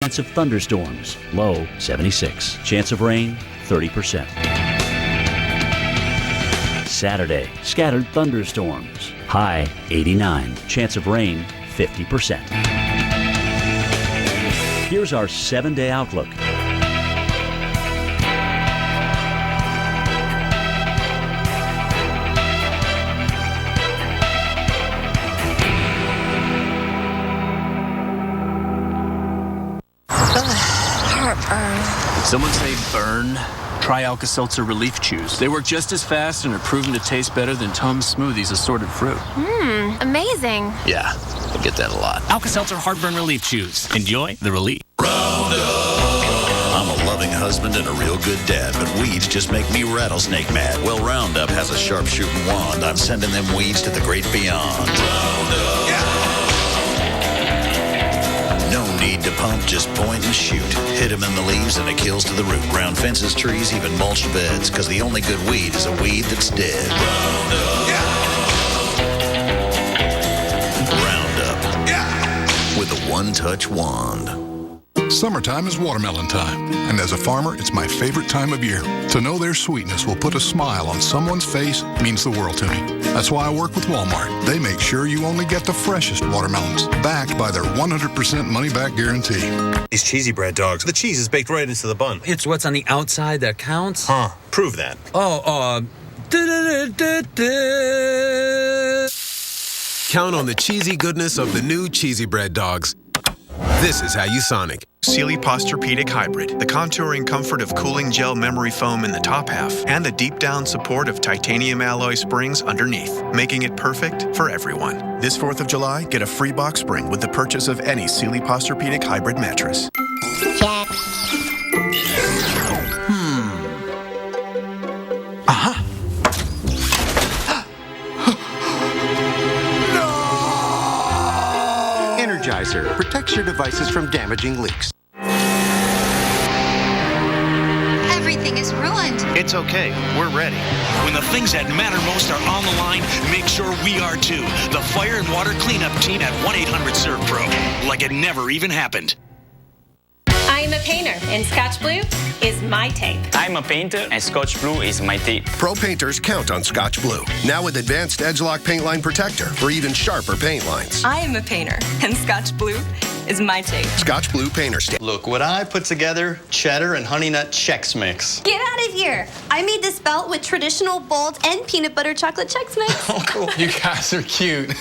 Chance of thunderstorms, low 76. Chance of rain, 30%. Saturday, scattered thunderstorms, high 89. Chance of rain, 50%. Here's our 7-day outlook. Did someone say burn? Try Alka-Seltzer Relief Chews. They work just as fast and are proven to taste better than Tums Smoothies assorted fruit. Amazing. Yeah, I get that a lot. Alka-Seltzer Heartburn Relief Chews. Enjoy the relief. I'm a loving husband and a real good dad, but weeds just make me rattlesnake mad. Well, Roundup has a sharpshooting wand. I'm sending them weeds to the great beyond. Roundup. No need to pump, just point and shoot. Hit him in the leaves and it kills to the root. Round fences, trees, even mulched beds. Because the only good weed is a weed that's dead. Roundup. Roundup. With a one-touch wand. Summertime is watermelon time, and as a farmer, it's my favorite time of year. To know their sweetness will put a smile on someone's face means the world to me. That's why I work with Walmart. They make sure you only get the freshest watermelons, backed by their 100% money-back guarantee. These cheesy bread dogs, the cheese is baked right into the bun. It's what's on the outside that counts? Huh, prove that. Count on the cheesy goodness of the new cheesy bread dogs. This is how you Sonic. Sealy Posturepedic Hybrid. The contouring comfort of cooling gel memory foam in the top half and the deep down support of titanium alloy springs underneath, making it perfect for everyone. This 4th of July, get a free box spring with the purchase of any Sealy Posturepedic Hybrid mattress. Check. Energizer protects your devices from damaging leaks. Everything is ruined. It's okay, we're ready. When the things that matter most are on the line, make sure we are too. The Fire and Water Cleanup Team at 1-800-SERVE-PRO. Like it never even happened. I'm a painter, and Scotch Blue is my tape. I'm a painter, and Scotch Blue is my tape. Pro painters count on Scotch Blue. Now with advanced Edge-Lock paint line protector for even sharper paint lines. I am a painter, and Scotch Blue is my tape. Scotch Blue Painter Stamp. Look what I put together, cheddar and honey nut Chex Mix. Get out of here. I made this belt with traditional bold and peanut butter chocolate Chex Mix. Oh, cool. You guys are cute.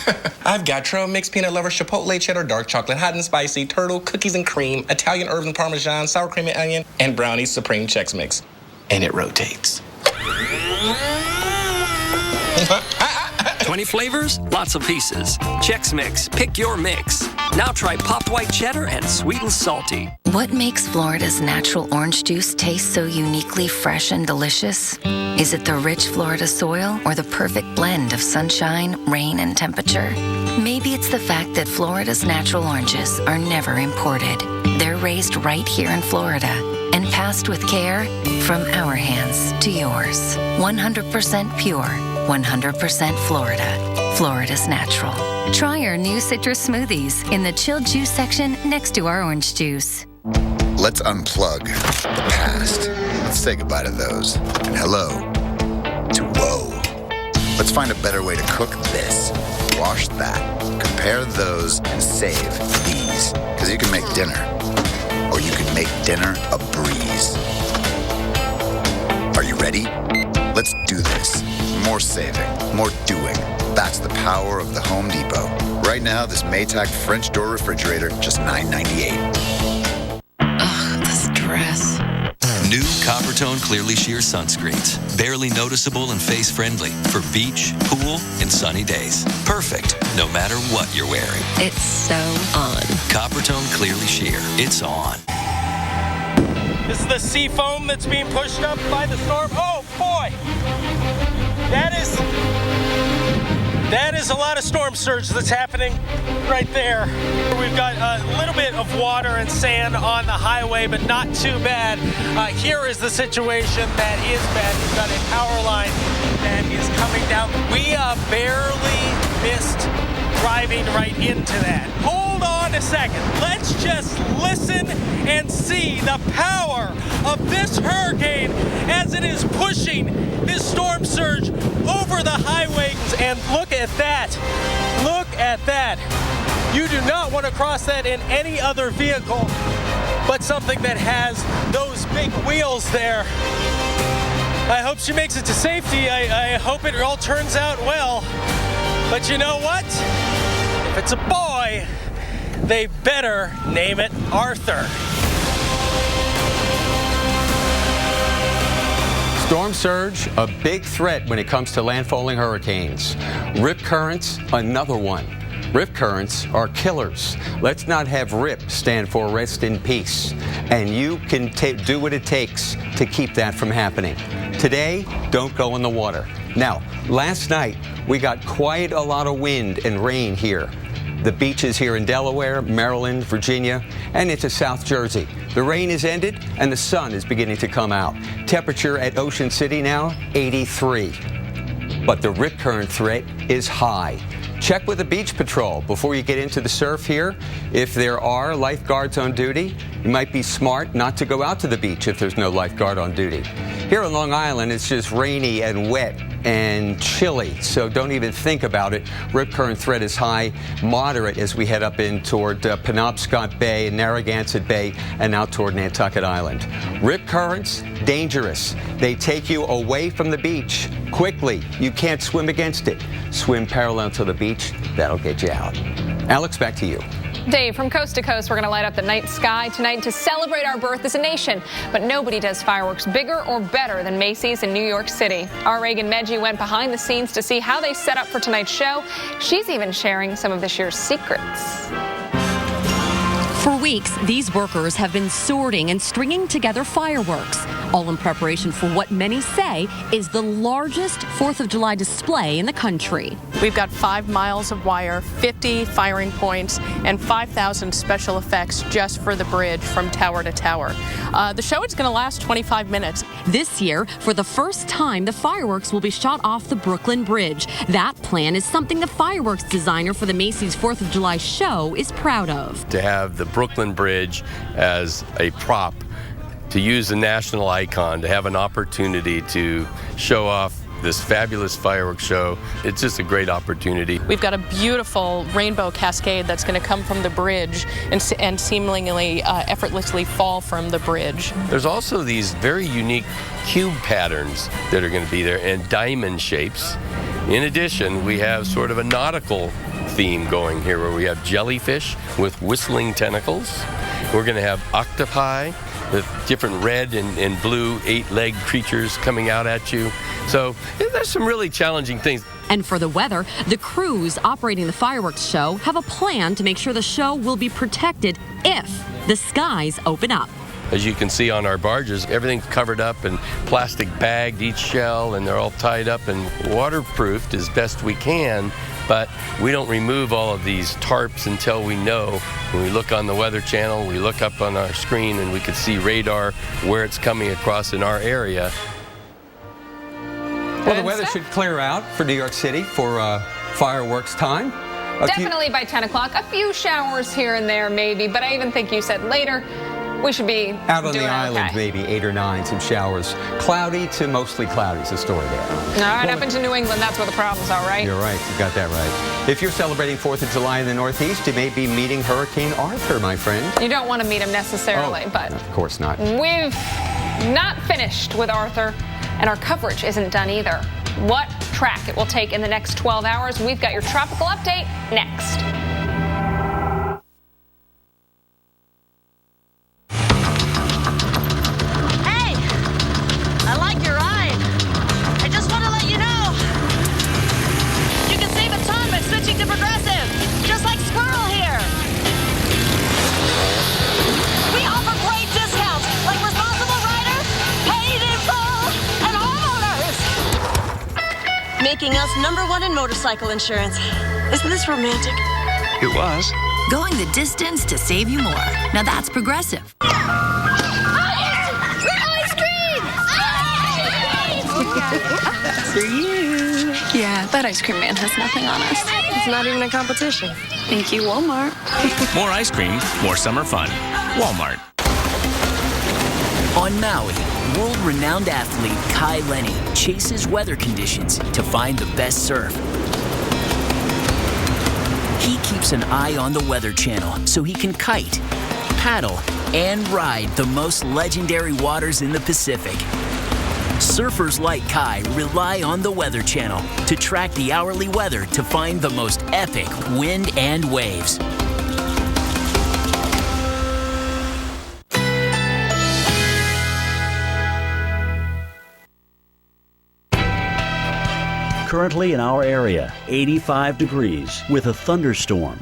I've got trail mix, peanut lover, chipotle, cheddar, dark chocolate, hot and spicy, turtle, cookies and cream, Italian herb and parmesan, sour cream and onion, and brownie supreme Chex Mix. And it rotates. 20 flavors, lots of pieces. Chex Mix, pick your mix. Now try popped white cheddar and sweet and salty. What makes Florida's natural orange juice taste so uniquely fresh and delicious? Is it the rich Florida soil or the perfect blend of sunshine, rain, and temperature? Maybe it's the fact that Florida's natural oranges are never imported. They're raised right here in Florida and passed with care from our hands to yours. 100% pure, 100% Florida. Florida's natural. Try our new citrus smoothies in the chilled juice section next to our orange juice. Let's unplug the past. Let's say goodbye to those. And hello to whoa. Let's find a better way to cook this. Wash that. Compare those and save these. Because you can make dinner. Or you can make dinner a breeze. Are you ready? Let's do this. More saving, more doing. That's the power of the Home Depot. Right now, this Maytag French door refrigerator, just $9.98. Ugh, this dress. New Coppertone Clearly Sheer sunscreens. Barely noticeable and face-friendly for beach, pool, and sunny days. Perfect, no matter what you're wearing. It's so on. Coppertone Clearly Sheer. It's on. This is the sea foam that's being pushed up by the storm. Oh, boy! That is a lot of storm surge that's happening right there. We've got a little bit of water and sand on the highway, but not too bad. Here is the situation that is bad. We've got a power line that is coming down. We barely missed driving right into that. Hold on a second. Let's just listen and see the power of this hurricane as it is pushing this storm surge over the highways. And look at that. Look at that. You do not want to cross that in any other vehicle but something that has those big wheels there. I hope she makes it to safety. I hope it all turns out well. But you know what? If it's a boy, they better name it Arthur. Storm surge, a big threat when it comes to landfalling hurricanes. Rip currents, another one. Rip currents are killers. Let's not have RIP stand for rest in peace. And you can do what it takes to keep that from happening. Today, don't go in the water. Now, last night, we got quite a lot of wind and rain here. The beaches here in Delaware, Maryland, Virginia, and into South Jersey. The rain has ended and the sun is beginning to come out. Temperature at Ocean City now, 83. But the rip current threat is high. Check with the beach patrol before you get into the surf here. If there are lifeguards on duty, it might be smart not to go out to the beach if there's no lifeguard on duty. Here on Long Island, it's just rainy and wet and chilly, so don't even think about it. Rip current threat is high, moderate as we head up in toward Penobscot Bay and Narragansett Bay and out toward Nantucket Island. Rip currents, dangerous. They take you away from the beach quickly. You can't swim against it. Swim parallel to the beach. That'll get you out. Alex, back to you. Dave, from coast to coast, we're going to light up the night sky tonight to celebrate our birth as a nation. But nobody does fireworks bigger or better than Macy's in New York City. Our Reagan Medji went behind the scenes to see how they set up for tonight's show. She's even sharing some of this year's secrets. For weeks, these workers have been sorting and stringing together fireworks, all in preparation for what many say is the largest 4th of July display in the country. We've got 5 miles of wire, 50 firing points, and 5,000 special effects just for the bridge from tower to tower. The show is going to last 25 minutes. This year, for the first time, the fireworks will be shot off the Brooklyn Bridge. That plan is something the fireworks designer for the Macy's 4th of July show is proud of. To have the Brooklyn Bridge as a prop, to use the national icon, to have an opportunity to show off this fabulous fireworks show, it's just a great opportunity. We've got a beautiful rainbow cascade that's going to come from the bridge and seemingly effortlessly fall from the bridge. There's also these very unique cube patterns that are going to be there and diamond shapes. In addition, we have sort of a nautical theme going here where we have jellyfish with whistling tentacles. We're going to have octopi with different red and blue 8-legged creatures coming out at you. So there's some really challenging things. And for the weather, the crews operating the fireworks show have a plan to make sure the show will be protected if the skies open up. As you can see on our barges, everything's covered up and plastic bagged, each shell, and they're all tied up and waterproofed as best we can. But we don't remove all of these tarps until we know. When we look on the Weather Channel, we look up on our screen and we can see radar where it's coming across in our area. Well, the weather should clear out for New York City for fireworks time. Definitely by 10 o'clock. A few showers here and there, maybe. But I even think you said later we should be out on doing the island, okay. Maybe 8 or 9, some showers. Cloudy to mostly cloudy is the story there. All right, up into New England, that's where the problems are, right? You're right. You got that right. If you're celebrating 4th of July in the Northeast, you may be meeting Hurricane Arthur, my friend. You don't want to meet him necessarily, but of course not. We've not finished with Arthur, and our coverage isn't done either. What track it will take in the next 12 hours, we've got your tropical update next. Making us #1 in motorcycle insurance. Isn't this romantic? It was. Going the distance to save you more. Now that's Progressive. Ice cream! After you. Yeah, that ice cream man has nothing on us. It's not even a competition. Thank you, Walmart. More ice cream, more summer fun. Walmart. On Maui, world-renowned athlete Kai Lenny chases weather conditions to find the best surf. He keeps an eye on the Weather Channel so he can kite, paddle, and ride the most legendary waters in the Pacific. Surfers like Kai rely on the Weather Channel to track the hourly weather to find the most epic wind and waves. Currently in our area, 85 degrees with a thunderstorm.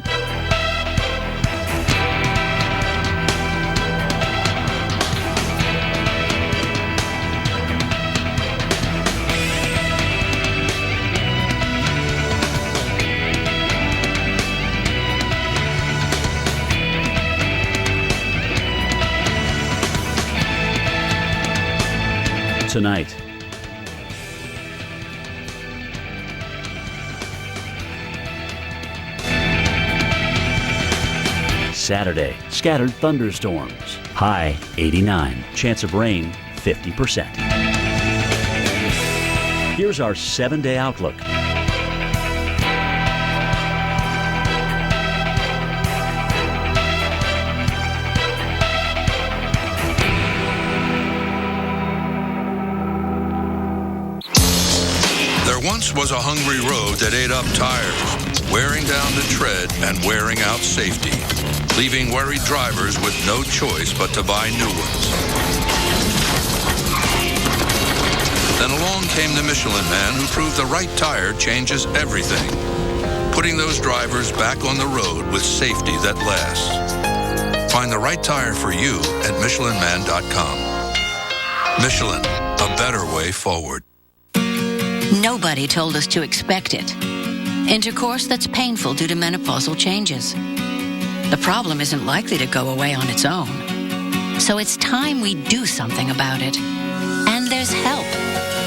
Tonight. Saturday, scattered thunderstorms. High 89. Chance of rain 50%. Here's our 7-day outlook. There once was a hungry road that ate up tires, wearing down the tread and wearing out safety, leaving worried drivers with no choice but to buy new ones. Then along came the Michelin Man who proved the right tire changes everything, putting those drivers back on the road with safety that lasts. Find the right tire for you at MichelinMan.com. Michelin, a better way forward. Nobody told us to expect it. Intercourse that's painful due to menopausal changes. The problem isn't likely to go away on its own. So it's time we do something about it. And there's help.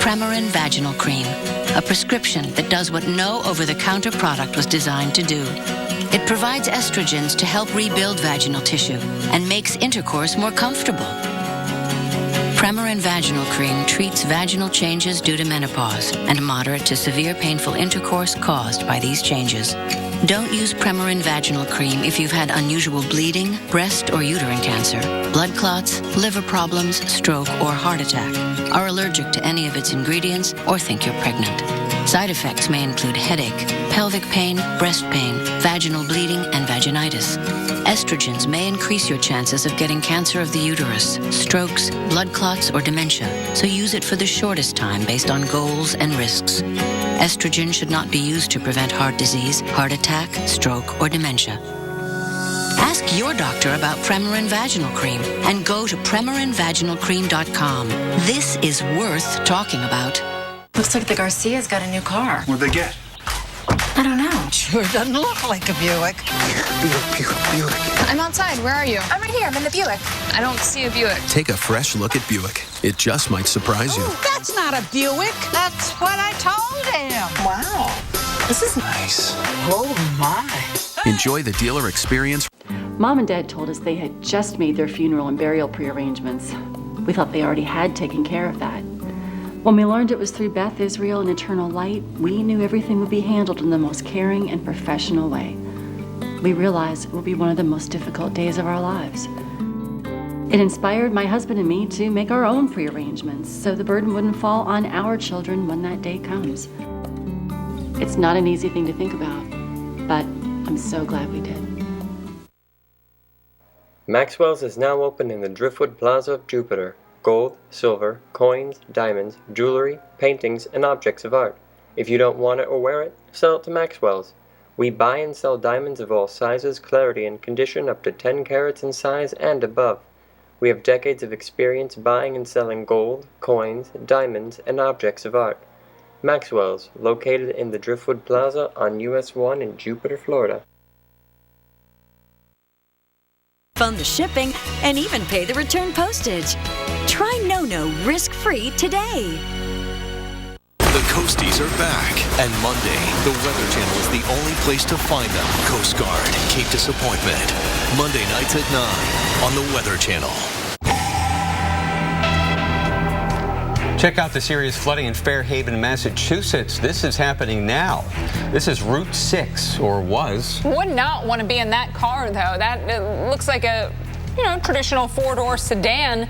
Premarin Vaginal Cream, a prescription that does what no over-the-counter product was designed to do. It provides estrogens to help rebuild vaginal tissue and makes intercourse more comfortable. Premarin Vaginal Cream treats vaginal changes due to menopause and moderate to severe painful intercourse caused by these changes. Don't use Premarin Vaginal Cream if you've had unusual bleeding, breast or uterine cancer, blood clots, liver problems, stroke, or heart attack, are allergic to any of its ingredients, or think you're pregnant. Side effects may include headache, pelvic pain, breast pain, vaginal bleeding, and vaginitis. Estrogens may increase your chances of getting cancer of the uterus, strokes, blood clots, or dementia, so use it for the shortest time based on goals and risks. Estrogen should not be used to prevent heart disease, heart attack, stroke, or dementia. Ask your doctor about Premarin Vaginal Cream and go to PremarinVaginalCream.com. This is worth talking about. Looks like the Garcias got a new car. What'd they get? I don't know. Sure doesn't look like a Buick. Buick. I'm outside. Where are you? I'm right here. I'm in the Buick. I don't see a Buick. Take a fresh look at Buick. It just might surprise you. That's not a Buick. That's what I told him. Wow. This is nice. Oh, my. Enjoy the dealer experience. Mom and Dad told us they had just made their funeral and burial prearrangements. We thought they already had taken care of that. When we learned it was through Beth Israel and Eternal Light, we knew everything would be handled in the most caring and professional way. We realized it will be one of the most difficult days of our lives. It inspired my husband and me to make our own prearrangements so the burden wouldn't fall on our children when that day comes. It's not an easy thing to think about, but I'm so glad we did. Maxwell's is now open in the Driftwood Plaza of Jupiter. Gold, silver, coins, diamonds, jewelry, paintings, and objects of art. If you don't want it or wear it, sell it to Maxwell's. We buy and sell diamonds of all sizes, clarity, and condition up to 10 carats in size and above. We have decades of experience buying and selling gold, coins, diamonds, and objects of art. Maxwell's, located in the Driftwood Plaza on US 1 in Jupiter, Florida. Fund the shipping and even pay the return postage. Try NoNo risk-free today. The Coasties are back, and Monday, the Weather Channel is the only place to find them. Coast Guard, Cape Disappointment. Monday nights at 9 on the Weather Channel. Check out the serious flooding in Fairhaven, Massachusetts. This is happening now. This is Route 6, or was. Would not want to be in that car, though. That looks like a, traditional four-door sedan,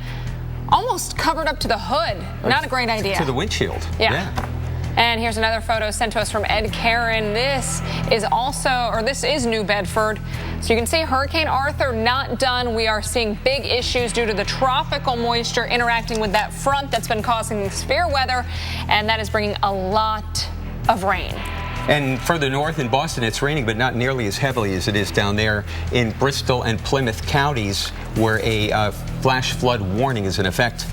almost covered up to the hood. Not a great idea. To the windshield. Yeah. And here's another photo sent to us from Ed Karen. This is New Bedford. So you can see Hurricane Arthur not done. We are seeing big issues due to the tropical moisture interacting with that front that's been causing the severe weather, and that is bringing a lot of rain. And further north in Boston, it's raining, but not nearly as heavily as it is down there in Bristol and Plymouth counties, where a flash flood warning is in effect.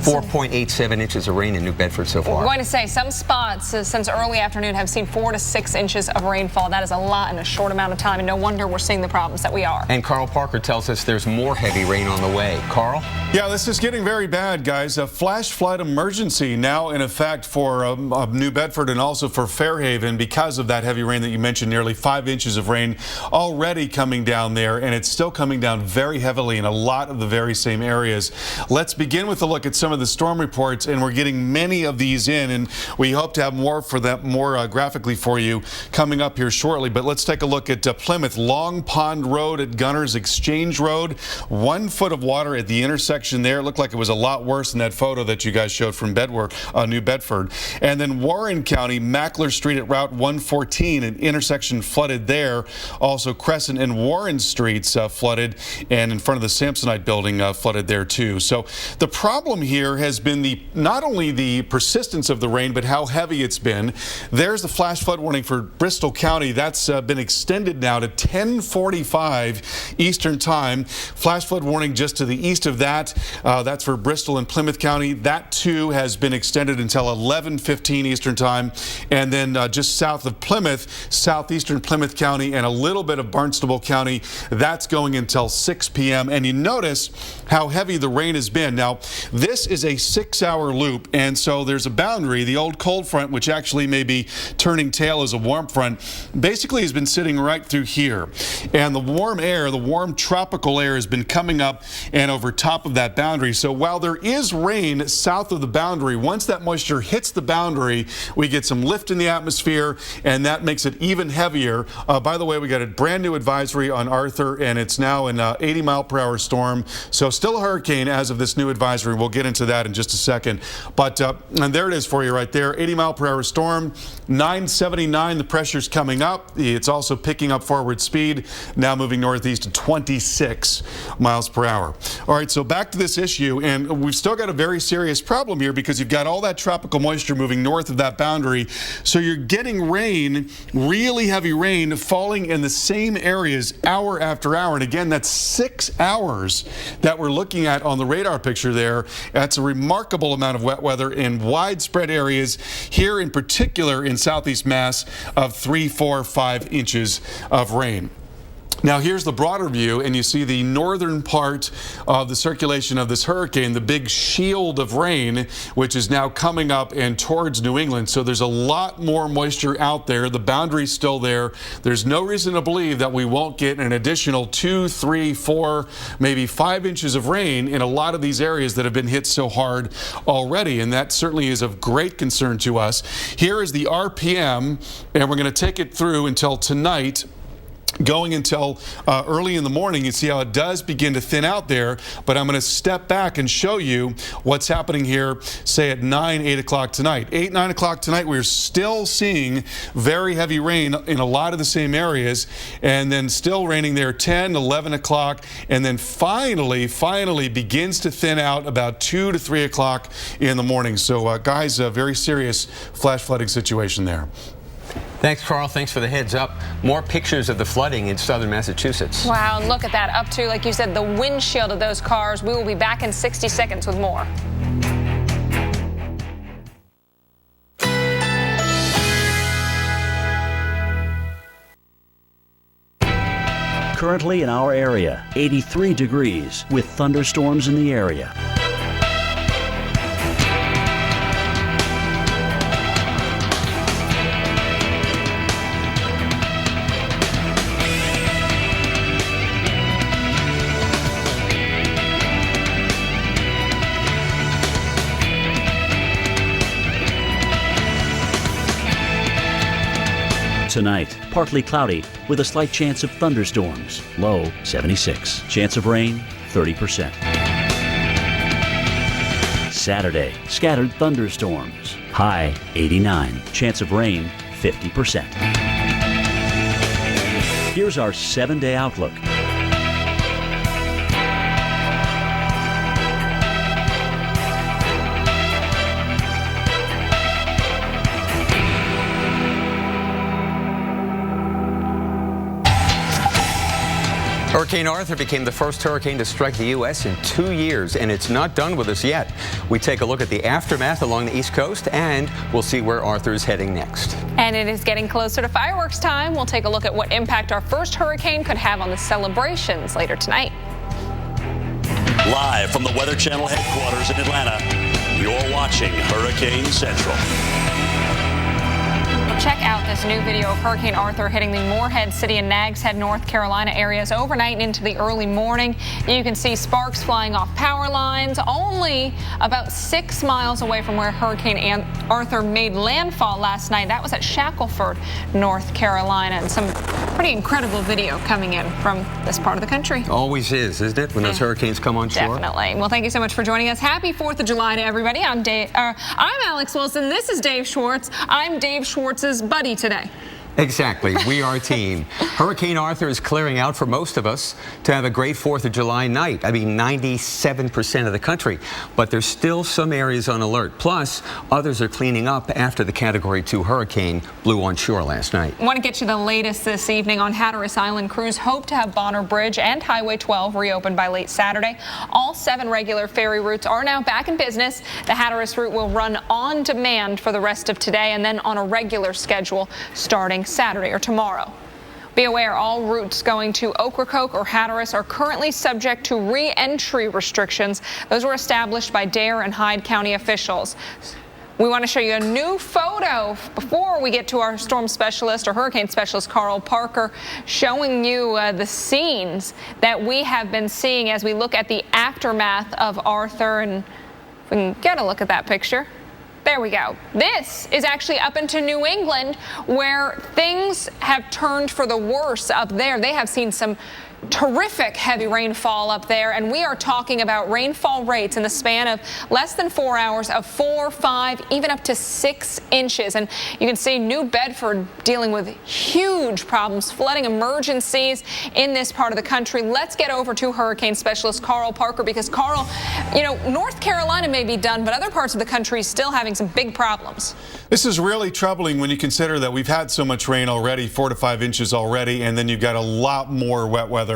4.87 inches of rain in New Bedford so far. We're going to say some spots since early afternoon have seen 4 to 6 inches of rainfall. That is a lot in a short amount of time, and no wonder we're seeing the problems that we are. And Carl Parker tells us there's more heavy rain on the way. Carl? Yeah, this is getting very bad, guys. A flash flood emergency now in effect for New Bedford and also for Fairhaven because of that heavy rain that you mentioned. Nearly 5 inches of rain already coming down there, and it's still coming down very heavily in a lot of the very same areas. Let's begin with a look at some of the storm reports, and we're getting many of these in, and we hope to have more for that, more graphically for you coming up here shortly. But let's take a look at Plymouth, Long Pond Road at Gunners Exchange Road. 1 foot of water at the intersection there. It looked like it was a lot worse than that photo that you guys showed from New Bedford. And then Warren County, Mackler Street at Route 114, an intersection flooded there. Also Crescent and Warren Streets flooded, and in front of the Samsonite building flooded there too. So the problem here has been not only the persistence of the rain, but how heavy it's been. There's the flash flood warning for Bristol County. That's been extended now to 10:45 Eastern Time. Flash flood warning just to the east of that. That's for Bristol and Plymouth County. That too has been extended until 11:15 Eastern Time. And then just south of Plymouth, southeastern Plymouth County and a little bit of Barnstable County, that's going until 6 p.m. And you notice how heavy the rain has been. Now, this is a 6-hour loop, and so there's a boundary. The old cold front, which actually may be turning tail as a warm front, basically has been sitting right through here. And the warm air, the warm tropical air, has been coming up and over top of that boundary. So while there is rain south of the boundary, once that moisture hits the boundary, we get some lift in the atmosphere, and that makes it even heavier. By the way, we got a brand new advisory on Arthur, and it's now an 80-mile-per-hour storm. So still a hurricane as of this new advisory. We'll get into that in just a second. But and there it is for you right there. 80-mile-per-hour storm, 979. The pressure's coming up. It's also picking up forward speed, now moving northeast to 26 miles per hour. All right, so back to this issue, and we've still got a very serious problem here because you've got all that tropical moisture moving north of that boundary. So you're getting rain, really heavy rain, falling in the same areas hour after hour. And again, that's 6 hours that we're looking at on the radar picture there. That's a remarkable amount of wet weather in widespread areas here, in particular in southeast Mass, of 3, 4, 5 inches of rain. Now here's the broader view, and you see the northern part of the circulation of this hurricane, the big shield of rain, which is now coming up and towards New England. So there's a lot more moisture out there. The boundary's still there. There's no reason to believe that we won't get an additional 2, 3, 4, maybe 5 inches of rain in a lot of these areas that have been hit so hard already, and that certainly is of great concern to us. Here is the RPM, and we're going to take it through until tonight, going until early in the morning. You see how it does begin to thin out there, but I'm going to step back and show you what's happening here, say at 9, 8 o'clock tonight. 8, 9 o'clock tonight, we're still seeing very heavy rain in a lot of the same areas, and then still raining there 10, 11 o'clock, and then finally begins to thin out about 2 to 3 o'clock in the morning. So guys, a very serious flash flooding situation there. Thanks, Carl. Thanks for the heads up. More pictures of the flooding in southern Massachusetts. Wow, and look at that. Up to, like you said, the windshield of those cars. We will be back in 60 seconds with more. Currently in our area, 83 degrees with thunderstorms in the area. Tonight, partly cloudy with a slight chance of thunderstorms. Low 76. Chance of rain 30%. Saturday, scattered thunderstorms. High 89. Chance of rain 50%. Here's our 7-day outlook. Hurricane Arthur became the first hurricane to strike the U.S. in 2 years, and it's not done with us yet. We take a look at the aftermath along the East Coast, and we'll see where Arthur is heading next. And it is getting closer to fireworks time. We'll take a look at what impact our first hurricane could have on the celebrations later tonight. Live from the Weather Channel headquarters in Atlanta, you're watching Hurricane Central. Check out this new video of Hurricane Arthur hitting the Morehead City and Nags Head, North Carolina areas overnight and into the early morning. You can see sparks flying off power lines only about 6 miles away from where Hurricane Arthur made landfall last night. That was at Shackelford, North Carolina. And some pretty incredible video coming in from this part of the country. Always is, isn't it, when those hurricanes come on shore? Definitely. Well, thank you so much for joining us. Happy 4th of July to everybody. I'm Alex Wilson. This is Dave Schwartz. I'm Dave Schwartz's buddy today. Exactly. We are a team. Hurricane Arthur is clearing out for most of us to have a great 4th of July night. I mean, 97% of the country. But there's still some areas on alert. Plus, others are cleaning up after the Category 2 hurricane blew on shore last night. I want to get you the latest this evening on Hatteras Island. Crews hope to have Bonner Bridge and Highway 12 reopened by late Saturday. All 7 regular ferry routes are now back in business. The Hatteras route will run on demand for the rest of today and then on a regular schedule starting Saturday or tomorrow. Be aware, all routes going to Ocracoke or Hatteras are currently subject to re-entry restrictions. Those were established by Dare and Hyde County officials. We want to show you a new photo before we get to our storm specialist or hurricane specialist, Carl Parker, showing you the scenes that we have been seeing as we look at the aftermath of Arthur. And if we can get a look at that picture. There we go. This is actually up into New England, where things have turned for the worse up there. They have seen some terrific heavy rainfall up there, and we are talking about rainfall rates in the span of less than 4 hours of 4, 5, even up to 6 inches. And you can see New Bedford dealing with huge problems, flooding emergencies in this part of the country. Let's get over to hurricane specialist Carl Parker, because Carl, you know, North Carolina may be done, but other parts of the country still having some big problems. This is really troubling when you consider that we've had so much rain already, 4 to 5 inches already, and then you've got a lot more wet weather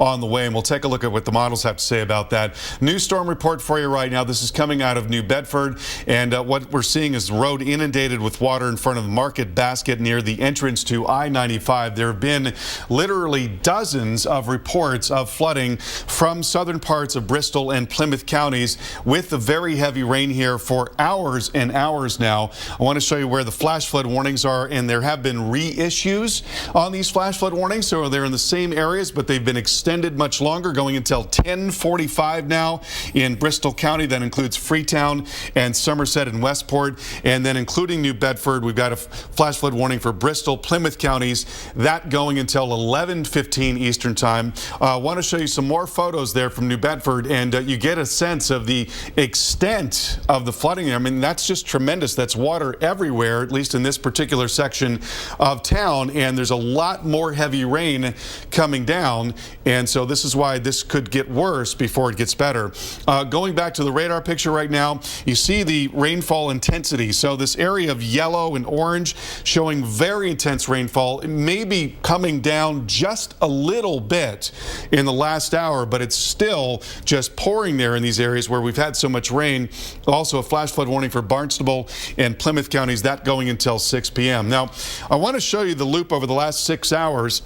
on the way, and we'll take a look at what the models have to say about that. New storm report for you right now. This is coming out of New Bedford, and what we're seeing is the road inundated with water in front of Market Basket near the entrance to I-95. There have been literally dozens of reports of flooding from southern parts of Bristol and Plymouth counties with the very heavy rain here for hours and hours now. I want to show you where the flash flood warnings are, and there have been reissues on these flash flood warnings, so they're in the same areas, but they've been extended much longer, going until 10:45 now in Bristol County. That includes Freetown and Somerset and Westport, and then including New Bedford. We've got a flash flood warning for Bristol, Plymouth counties, that going until 11:15 Eastern time. I want to show you some more photos there from New Bedford, and you get a sense of the extent of the flooding. I mean, that's just tremendous. That's water everywhere, at least in this particular section of town, and there's a lot more heavy rain coming down, and so this is why this could get worse before it gets better. Going back to the radar picture right now, you see the rainfall intensity. So this area of yellow and orange showing very intense rainfall. It may be coming down just a little bit in the last hour, but it's still just pouring there in these areas where we've had so much rain. Also a flash flood warning for Barnstable and Plymouth counties, that going until 6 p.m. Now, I want to show you the loop over the last 6 hours.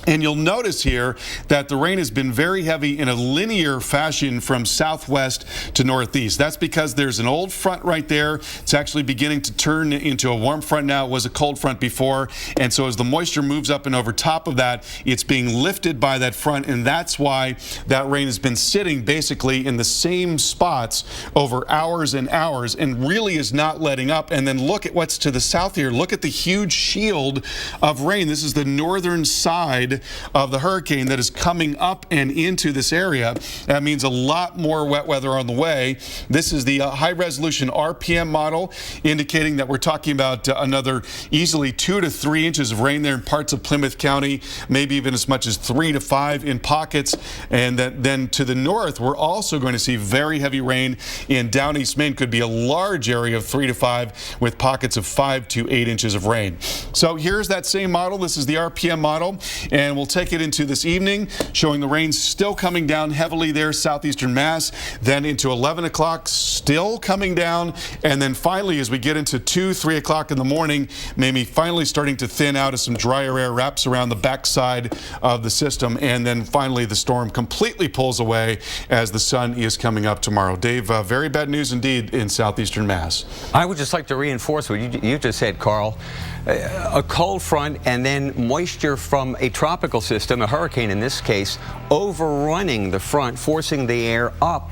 And you'll notice here that the rain has been very heavy in a linear fashion from southwest to northeast. That's because there's an old front right there. It's actually beginning to turn into a warm front now. It was a cold front before. And so as the moisture moves up and over top of that, it's being lifted by that front. And that's why that rain has been sitting basically in the same spots over hours and hours and really is not letting up. And then look at what's to the south here. Look at the huge shield of rain. This is the northern side of the hurricane that is coming up and into this area. That means a lot more wet weather on the way. This is the high-resolution RPM model indicating that we're talking about another easily 2 to 3 inches of rain there in parts of Plymouth County, maybe even as much as 3 to 5 in pockets. And then to the north, we're also going to see very heavy rain in down East Maine. Could be a large area of 3 to 5 with pockets of 5 to 8 inches of rain. So here's that same model. This is the RPM model. And we'll take it into this evening, showing the rain still coming down heavily there, southeastern Mass. Then into 11 o'clock, still coming down. And then finally, as we get into 2, 3 o'clock in the morning, maybe finally starting to thin out as some drier air wraps around the backside of the system. And then finally, the storm completely pulls away as the sun is coming up tomorrow. Dave, very bad news indeed in southeastern Mass. I would just like to reinforce what you just said, Carl. A cold front and then moisture from a tropical system, a hurricane in this case, overrunning the front, forcing the air up,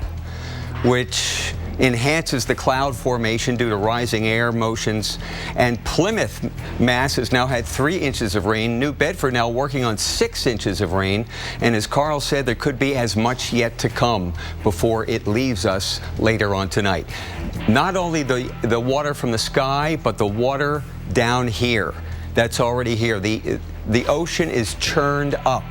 which enhances the cloud formation due to rising air motions. And Plymouth, Mass. has now had 3 inches of rain. New Bedford now working on 6 inches of rain. And as Carl said, there could be as much yet to come before it leaves us later on tonight. Not only the water from the sky, but the water down here that's already here. The ocean is churned up.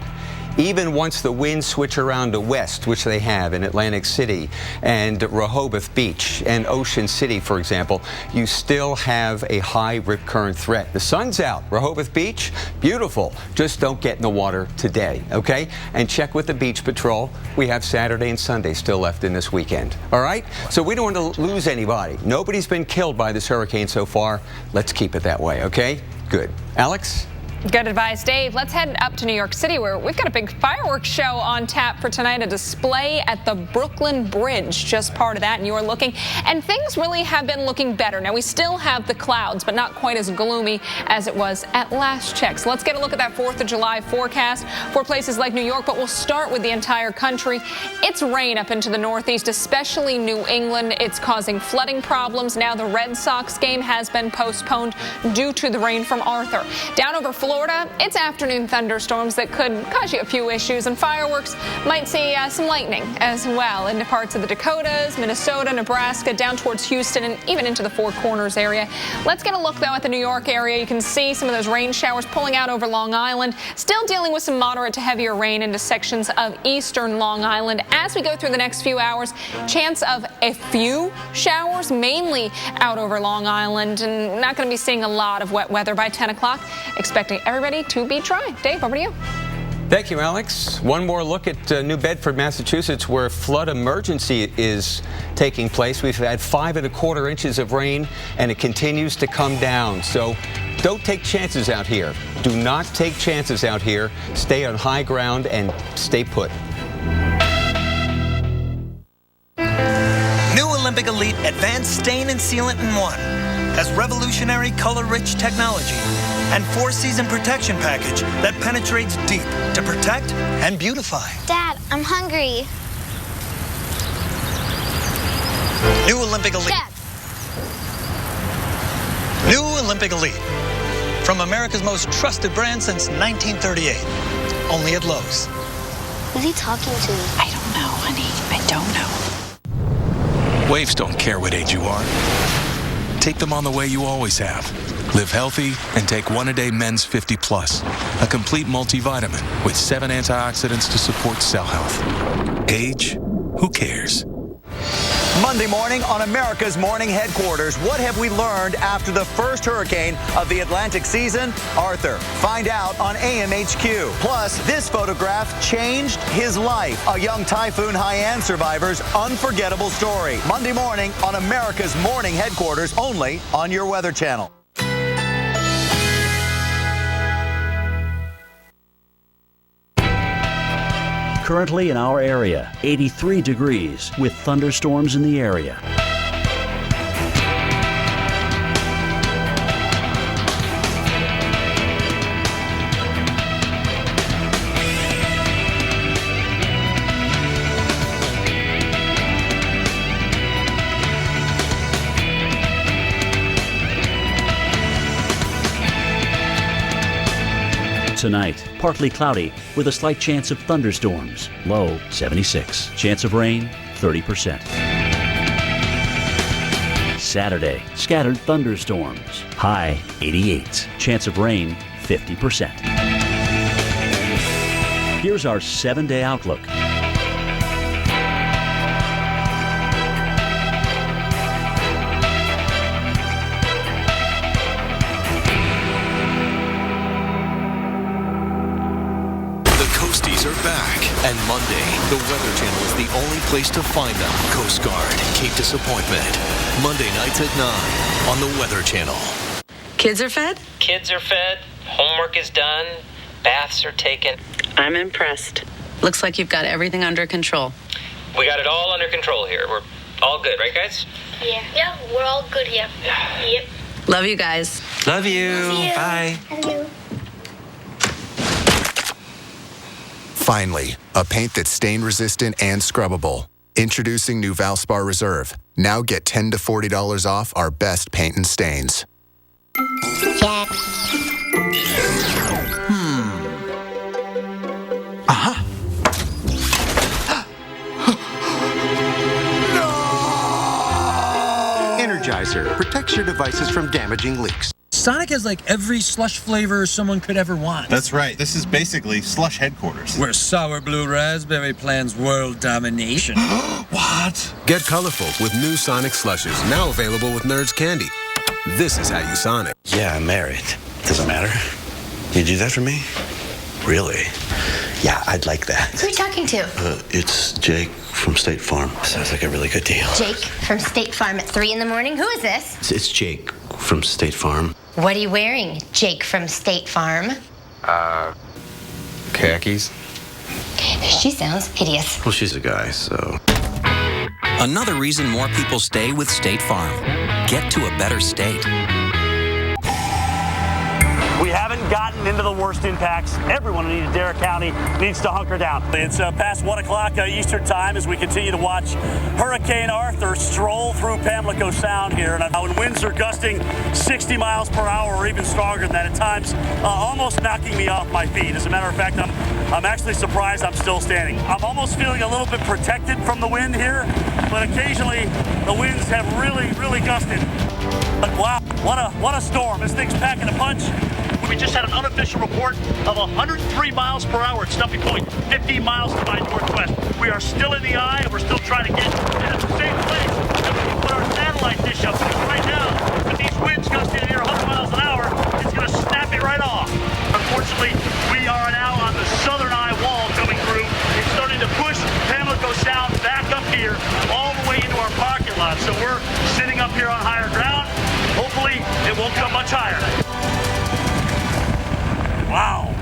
Even once the winds switch around to west, which they have in Atlantic City and Rehoboth Beach and Ocean City, for example, you still have a high rip current threat. The sun's out. Rehoboth Beach, beautiful. Just don't get in the water today, okay? And check with the Beach Patrol. We have Saturday and Sunday still left in this weekend, all right? So we don't want to lose anybody. Nobody's been killed by this hurricane so far. Let's keep it that way, okay? Good. Alex? Good advice, Dave. Let's head up to New York City, where we've got a big fireworks show on tap for tonight, a display at the Brooklyn Bridge, just part of that, and you're looking. And things really have been looking better. Now, we still have the clouds, but not quite as gloomy as it was at last check. So let's get a look at that 4th of July forecast for places like New York, but we'll start with the entire country. It's rain up into the northeast, especially New England. It's causing flooding problems. Now the Red Sox game has been postponed due to the rain from Arthur. Down over Florida, it's afternoon thunderstorms that could cause you a few issues, and fireworks might see some lightning as well into parts of the Dakotas, Minnesota, Nebraska, down towards Houston, and even into the Four Corners area. Let's get a look, though, at the New York area. You can see some of those rain showers pulling out over Long Island, still dealing with some moderate to heavier rain into sections of eastern Long Island. As we go through the next few hours, chance of a few showers, mainly out over Long Island, and not going to be seeing a lot of wet weather by 10 o'clock. Expecting everybody to be dry. Dave, over to you. Thank you, Alex. One more look at New Bedford, Massachusetts, where a flood emergency is taking place. We've had 5 1/4 inches of rain, and it continues to come down. So don't take chances out here. Do not take chances out here. Stay on high ground and stay put. New Olympic Elite Advanced Stain and Sealant in 1 has revolutionary color-rich technology and 4-season protection package that penetrates deep to protect and beautify. Dad, I'm hungry. New Olympic Elite. Dad. New Olympic Elite. From America's most trusted brand since 1938. Only at Lowe's. Who's he talking to? I don't know, honey. I don't know. Waves don't care what age you are. Take them on the way you always have. Live healthy and take One-A-Day Men's 50 Plus, a complete multivitamin with 7 antioxidants to support cell health. Age? Who cares? Monday morning on America's Morning Headquarters. What have we learned after the first hurricane of the Atlantic season? Arthur. Find out on AMHQ. Plus, this photograph changed his life. A young Typhoon Haiyan survivor's unforgettable story. Monday morning on America's Morning Headquarters, only on your Weather Channel. Currently in our area, 83 degrees with thunderstorms in the area. Tonight, partly cloudy with a slight chance of thunderstorms. Low 76. Chance of rain 30%. Saturday, scattered thunderstorms. High 88. Chance of rain 50%. Here's our 7-day outlook. Are back. And Monday, the Weather Channel is the only place to find them. Coast Guard, Cape Disappointment. Monday nights at 9 on the Weather Channel. Kids are fed? Kids are fed. Homework is done. Baths are taken. I'm impressed. Looks like you've got everything under control. We got it all under control here. We're all good, right, guys? Yeah. Yeah, we're all good here. Yep. Love you guys. Love you. Love you. Bye. Love you. Finally, a paint that's stain-resistant and scrubbable. Introducing new Valspar Reserve. Now get $10 to $40 off our best paint and stains. Jack. Energizer protects your devices from damaging leaks. Sonic has like every slush flavor someone could ever want. That's right. This is basically slush headquarters. Where sour blue raspberry plans world domination. What? Get colorful with new Sonic slushes, now available with Nerds Candy. This is how you Sonic. Yeah, I'm married. Doesn't matter. You do that for me? Really? Yeah, I'd like that. Who are you talking to? It's Jake from State Farm. Sounds like a really good deal. Jake from State Farm at 3 in the morning? Who is this? It's Jake from State Farm. What are you wearing, Jake from State Farm? Khakis. She sounds hideous. Well, she's a guy, so. Another reason more people stay with State Farm. Get to a better state. We haven't gotten into the worst impacts. Everyone in Adair County needs to hunker down. It's past 1 o'clock Eastern time as we continue to watch Hurricane Arthur stroll through Pamlico Sound here. And when winds are gusting 60 miles per hour or even stronger than that at times, almost knocking me off my feet. As a matter of fact, I'm actually surprised I'm still standing. I'm almost feeling a little bit protected from the wind here, but occasionally the winds have really gusted. But wow, what a storm. This thing's packing a punch. We just had an unofficial report of 103 miles per hour at Stumpy Point, 15 miles to my northwest. We are still in the eye, and we're still trying to get in the same place that we can put our satellite dish up. Because right now, with these winds gusting near 100 miles an hour, it's going to snap it right off. Unfortunately, we are now on the southern eye wall coming through. It's starting to push Pamlico Sound back up here, all the way into our parking lot. So we're sitting up here on higher ground. Hopefully, it won't come much higher. Wow.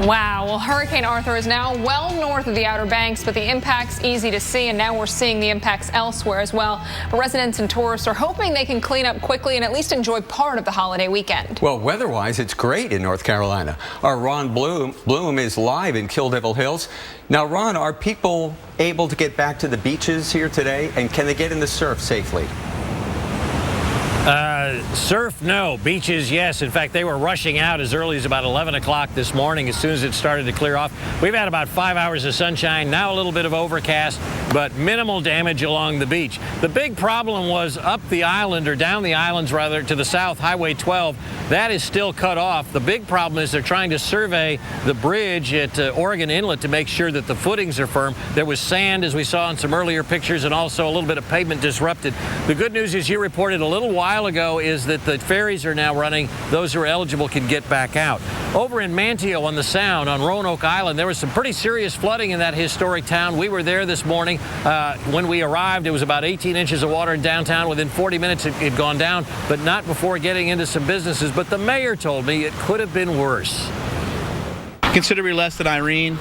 Wow. Well, Hurricane Arthur is now well north of the Outer Banks, but the impact's easy to see, and now we're seeing the impacts elsewhere as well. But residents and tourists are hoping they can clean up quickly and at least enjoy part of the holiday weekend. Well, weather-wise, it's great in North Carolina. Our Ron Bloom is live in Kill Devil Hills. Now, Ron, are people able to get back to the beaches here today, and can they get in the surf safely? Surf, no. Beaches, yes. In fact, they were rushing out as early as about 11 o'clock this morning as soon as it started to clear off. We've had about 5 hours of sunshine, now a little bit of overcast, but minimal damage along the beach. The big problem was up the island, or down the islands rather, to the south, Highway 12. That is still cut off. The big problem is they're trying to survey the bridge at Oregon Inlet to make sure that the footings are firm. There was sand, as we saw in some earlier pictures, and also a little bit of pavement disrupted. The good news is you reported a little while ago is that the ferries are now running. Those who are eligible can get back out. Over in Manteo on the Sound, on Roanoke Island, there was some pretty serious flooding in that historic town. We were there this morning. When we arrived, it was about 18 inches of water in downtown. Within 40 minutes, it had gone down, but not before getting into some businesses. But the mayor told me it could have been worse. Considerably less than Irene.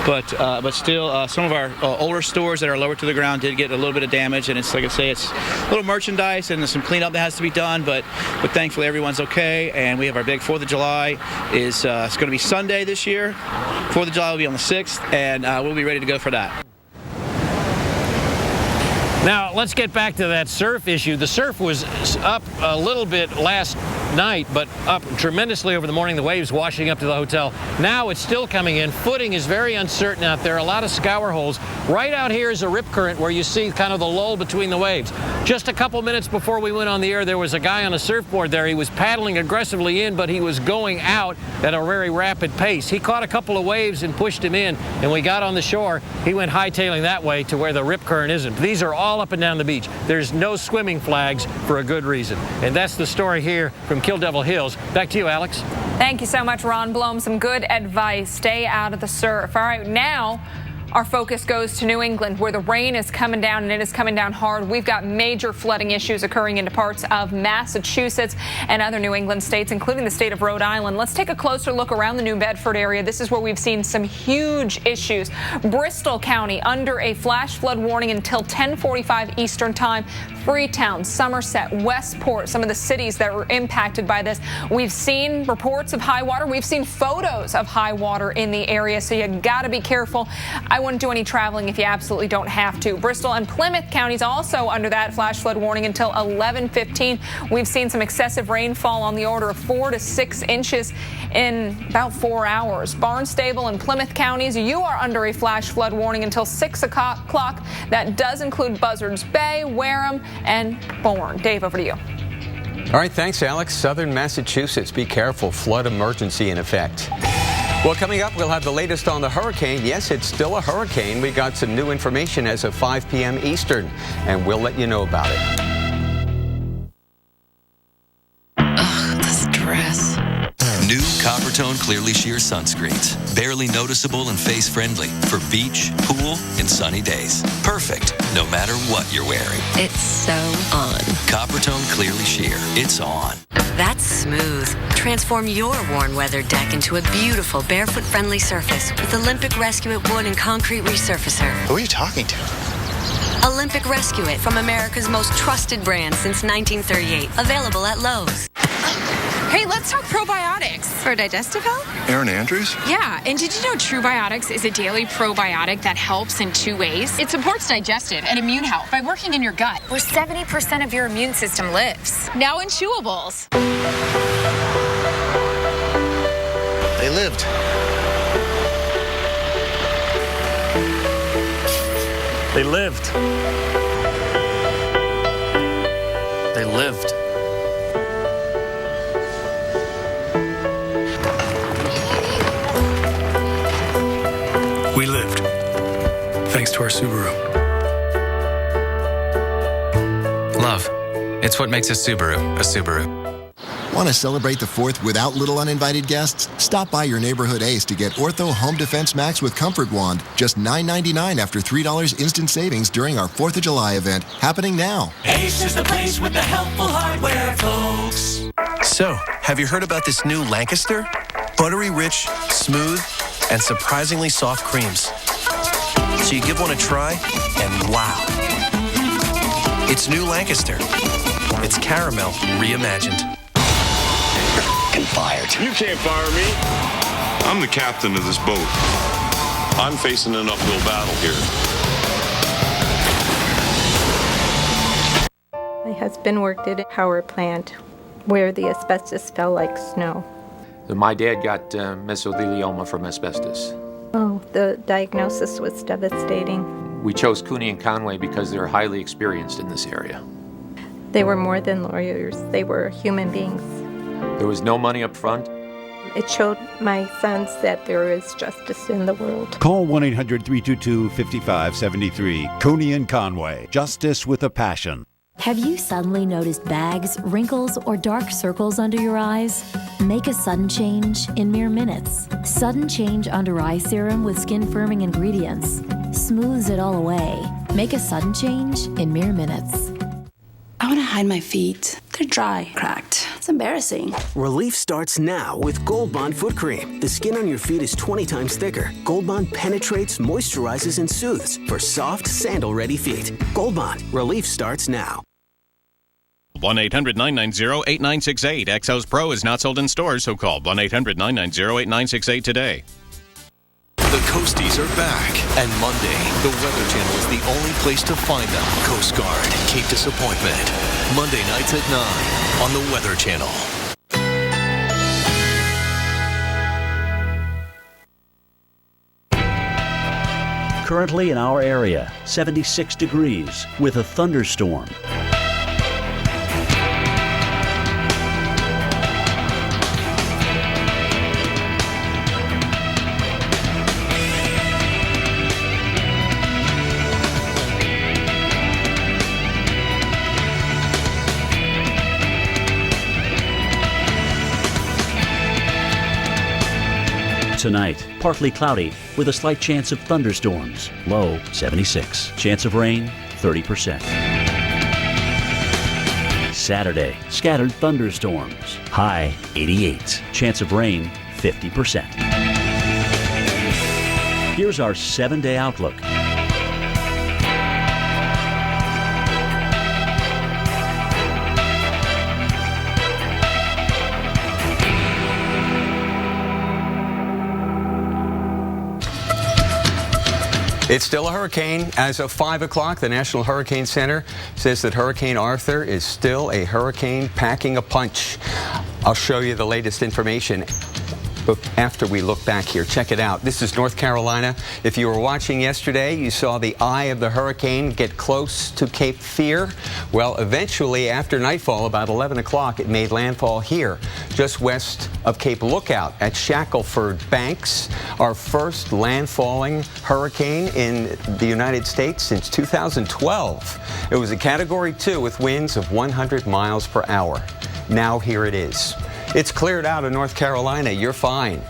but still, some of our older stores that are lower to the ground did get a little bit of damage, and it's like I say, it's a little merchandise and there's some cleanup that has to be done, but thankfully everyone's okay, and we have our big 4th of July. It's going to be Sunday this year. 4th of July will be on the 6th, and we'll be ready to go for that. Now, let's get back to that surf issue. The surf was up a little bit last night, but up tremendously over the morning. The waves washing up to the hotel. Now it's still coming in. Footing is very uncertain out there. A lot of scour holes. Right out here is a rip current where you see kind of the lull between the waves. Just a couple minutes before we went on the air, there was a guy on a surfboard there. He was paddling aggressively in, but he was going out at a very rapid pace. He caught a couple of waves and pushed him in, and we got on the shore. He went hightailing that way to where the rip current isn't. These are all up and down the beach. There's no swimming flags for a good reason. And that's the story here from Kill Devil Hills. Back to you, Alex. Thank you so much, Ron Blum. Some good advice. Stay out of the surf. All right, now our focus goes to New England, where the rain is coming down, and it is coming down hard. We've got major flooding issues occurring into parts of Massachusetts and other New England states, including the state of Rhode Island. Let's take a closer look around the New Bedford area. This is where we've seen some huge issues. Bristol County under a flash flood warning until 10:45 Eastern time. Freetown, Somerset, Westport, some of the cities that were impacted by this. We've seen reports of high water. We've seen photos of high water in the area, so you got to be careful. I wouldn't do any traveling if you absolutely don't have to. Bristol and Plymouth counties also under that flash flood warning until 11:15. We've seen some excessive rainfall on the order of 4 to 6 inches in about 4 hours. Barnstable and Plymouth counties, you are under a flash flood warning until 6 o'clock. That does include Buzzards Bay, Wareham, and Bourne. Dave, over to you. All right, thanks, Alex. Southern Massachusetts, be careful. Flood emergency in effect. Well, coming up, we'll have the latest on the hurricane. Yes, it's still a hurricane. We got some new information as of 5 p.m. Eastern, and we'll let you know about it. Ugh, this dress. New Coppertone Clearly Sheer sunscreens. Barely noticeable and face-friendly for beach, pool, and sunny days. Perfect, no matter what you're wearing. It's so on. Coppertone Clearly Sheer. It's on. That's smooth. Transform your worn weather deck into a beautiful barefoot-friendly surface with Olympic Rescue It Wood and Concrete Resurfacer. Who are you talking to? Olympic Rescue It, from America's most trusted brand since 1938. Available at Lowe's. Hey, let's talk probiotics. For digestive health? Aaron Andrews? Yeah, and did you know True Biotics is a daily probiotic that helps in 2 ways? It supports digestive and immune health by working in your gut, where 70% of your immune system lives. Now in chewables. They lived. They lived. They lived. We lived, thanks to our Subaru. Love. It's what makes a Subaru a Subaru. Want to celebrate the 4th without little uninvited guests? Stop by your neighborhood Ace to get Ortho Home Defense Max with Comfort Wand. Just $9.99 after $3 instant savings during our 4th of July event, happening now. Ace is the place with the helpful hardware, folks. So, have you heard about this new Lancaster? Buttery rich, smooth, and surprisingly soft creams. So you give one a try, and wow. It's new Lancaster. It's caramel reimagined. Fired. You can't fire me. I'm the captain of this boat. I'm facing an uphill battle here. My husband worked at a power plant where the asbestos fell like snow. My dad got mesothelioma from asbestos. Oh, the diagnosis was devastating. We chose Cooney and Conway because they're highly experienced in this area. They were more than lawyers. They were human beings. There was no money up front. It showed my sons that there is justice in the world. Call 1-800-322-5573. Cooney and Conway. Justice with a passion. Have you suddenly noticed bags, wrinkles, or dark circles under your eyes? Make a sudden change in mere minutes. Sudden Change Under Eye Serum with skin-firming ingredients smooths it all away. Make a sudden change in mere minutes. I want to hide my feet. They're dry, cracked. That's embarrassing. Relief starts now with Gold Bond Foot Cream. The skin on your feet is 20 times thicker. Gold Bond penetrates, moisturizes, and soothes for soft, sandal-ready feet. Gold Bond. Relief starts now. 1-800-990-8968. Exos Pro is not sold in stores, so call 1-800-990-8968 today. The Coasties are back, and Monday, the Weather Channel is the only place to find them. Coast Guard, Cape Disappointment. Monday nights at 9 on the Weather Channel. Currently in our area, 76 degrees with a thunderstorm. Tonight, partly cloudy with a slight chance of thunderstorms. Low 76. Chance of rain 30%. Saturday, scattered thunderstorms. High 88. Chance of rain 50%. Here's our 7-day outlook. It's still a hurricane. As of 5 o'clock, the National Hurricane Center says that Hurricane Arthur is still a hurricane packing a punch. I'll show you the latest information after we look back here. Check it out. This is North Carolina. If you were watching yesterday, you saw the eye of the hurricane get close to Cape Fear. Well, eventually, after nightfall, about 11 o'clock, it made landfall here, just west of Cape Lookout at Shackleford Banks, our first landfalling hurricane in the United States since 2012. It was a Category 2 with winds of 100 miles per hour. Now here it is. It's cleared out of North Carolina. You're fine.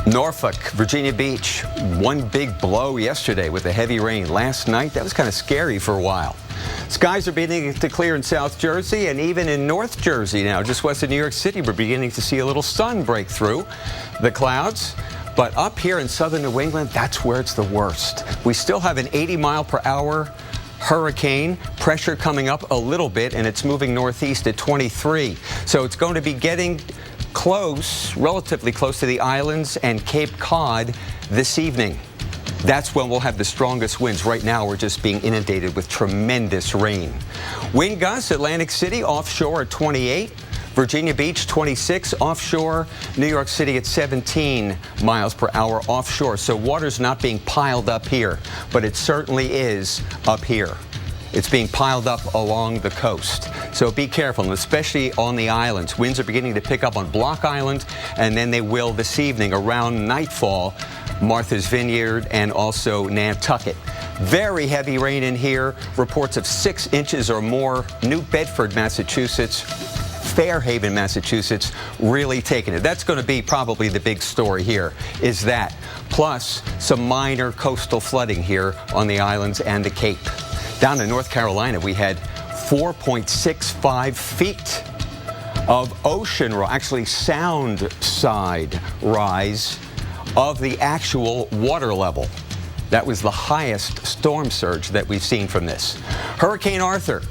Norfolk, Virginia Beach, one big blow yesterday with the heavy rain. Last night, that was kind of scary for a while. Skies are beginning to clear in South Jersey and even in North Jersey now, just west of New York City. We're beginning to see a little sun break through the clouds. But up here in southern New England, that's where it's the worst. We still have an 80-mile-per-hour hurricane, pressure coming up a little bit, and it's moving northeast at 23. So it's going to be getting close, relatively close to the islands and Cape Cod this evening. That's when we'll have the strongest winds. Right now, we're just being inundated with tremendous rain. Wind gusts, Atlantic City offshore at 28. Virginia Beach, 26 offshore. New York City at 17 miles per hour offshore. So water's not being piled up here, but it certainly is up here. It's being piled up along the coast. So be careful, and especially on the islands. Winds are beginning to pick up on Block Island, and then they will this evening around nightfall, Martha's Vineyard and also Nantucket. Very heavy rain in here. Reports of 6 inches or more. New Bedford, Massachusetts. Fairhaven, Massachusetts, really taking it. That's going to be probably the big story here, is that. Plus, some minor coastal flooding here on the islands and the Cape. Down in North Carolina, we had 4.65 feet of ocean, actually sound side rise of the actual water level. That was the highest storm surge that we've seen from this. Hurricane Arthur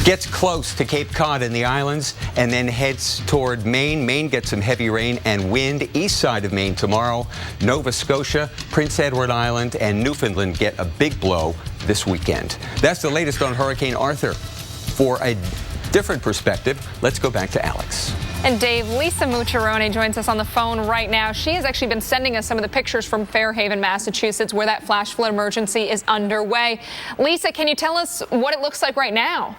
gets close to Cape Cod and the islands and then heads toward Maine. Maine gets some heavy rain and wind east side of Maine tomorrow. Nova Scotia, Prince Edward Island, and Newfoundland get a big blow this weekend. That's the latest on Hurricane Arthur. For a different perspective, let's go back to Alex. And Dave, Lisa Mucciarone joins us on the phone right now. She has actually been sending us some of the pictures from Fairhaven, Massachusetts, where that flash flood emergency is underway. Lisa, can you tell us what it looks like right now?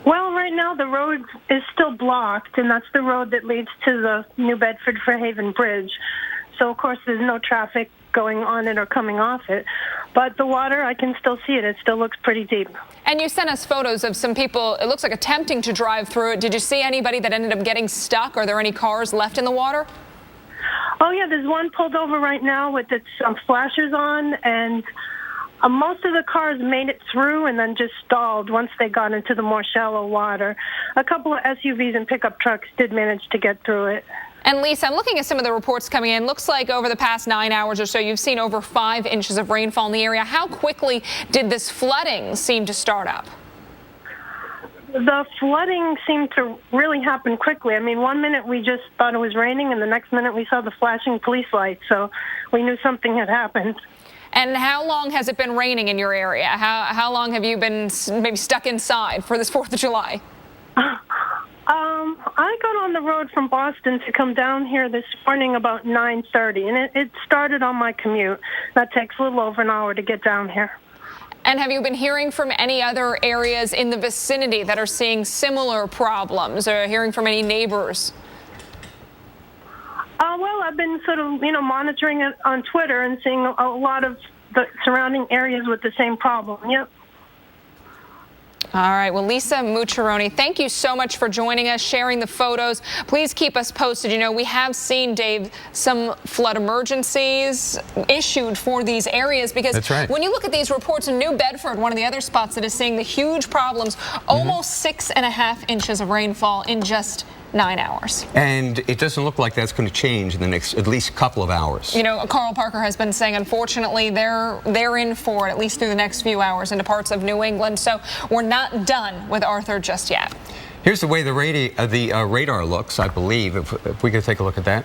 Well, right now the road is still blocked, and that's the road that leads to the New Bedford-Fairhaven Bridge. So, of course, there's no traffic going on it or coming off it. But the water, I can still see it. It still looks pretty deep. And you sent us photos of some people, it looks like, attempting to drive through it. Did you see anybody that ended up getting stuck? Are there any cars left in the water? Oh, yeah, there's one pulled over right now with its flashers on, and Most of the cars made it through and then just stalled once they got into the more shallow water. A couple of SUVs and pickup trucks did manage to get through it. And Lisa, I'm looking at some of the reports coming in. Looks like over the past 9 hours or so, you've seen over 5 inches of rainfall in the area. How quickly did this flooding seem to start up? The flooding seemed to really happen quickly. I mean, one minute we just thought it was raining, and the next minute we saw the flashing police lights, so we knew something had happened. And how long has it been raining in your area? How long have you been maybe stuck inside for this 4th of July? I got on the road from Boston to come down here this morning about 9:30, and it started on my commute. That takes a little over an hour to get down here. And have you been hearing from any other areas in the vicinity that are seeing similar problems, or hearing from any neighbors? Well, I've been sort of, monitoring it on Twitter and seeing a lot of the surrounding areas with the same problem. Yep. All right. Well, Lisa Mucciarone, thank you so much for joining us, sharing the photos. Please keep us posted. We have seen, Dave, some flood emergencies issued for these areas because That's right. When you look at these reports in New Bedford, one of the other spots that is seeing the huge problems, almost 6.5 inches of rainfall in just 9 hours. And it doesn't look like that's going to change in the next at least couple of hours. Carl Parker has been saying, unfortunately, they're in for it, at least through the next few hours into parts of New England. So we're not done with Arthur just yet. Here's the way the radar looks, I believe, if we could take a look at that.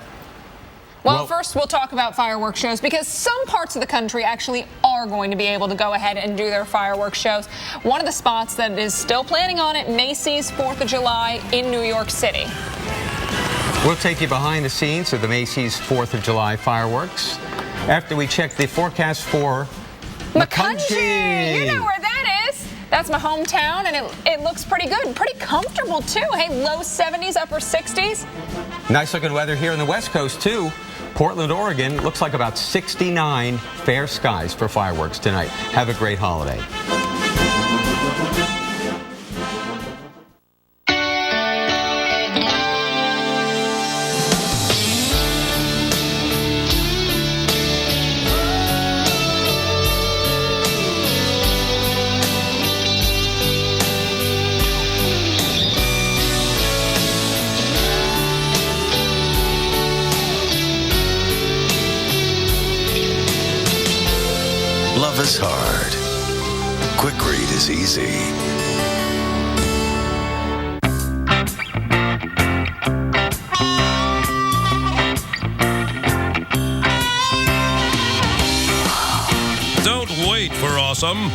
Well, first we'll talk about fireworks shows because some parts of the country actually are going to be able to go ahead and do their fireworks shows. One of the spots that is still planning on it, Macy's 4th of July in New York City. We'll take you behind the scenes of the Macy's 4th of July fireworks after we check the forecast for Macungie. You know where that is. That's my hometown, and it looks pretty good. Pretty comfortable, too. Hey, low 70s, upper 60s. Nice looking weather here on the West Coast, too. Portland, Oregon, looks like about 69 fair skies for fireworks tonight. Have a great holiday. Love is hard. Quick read is easy. Don't wait for awesome.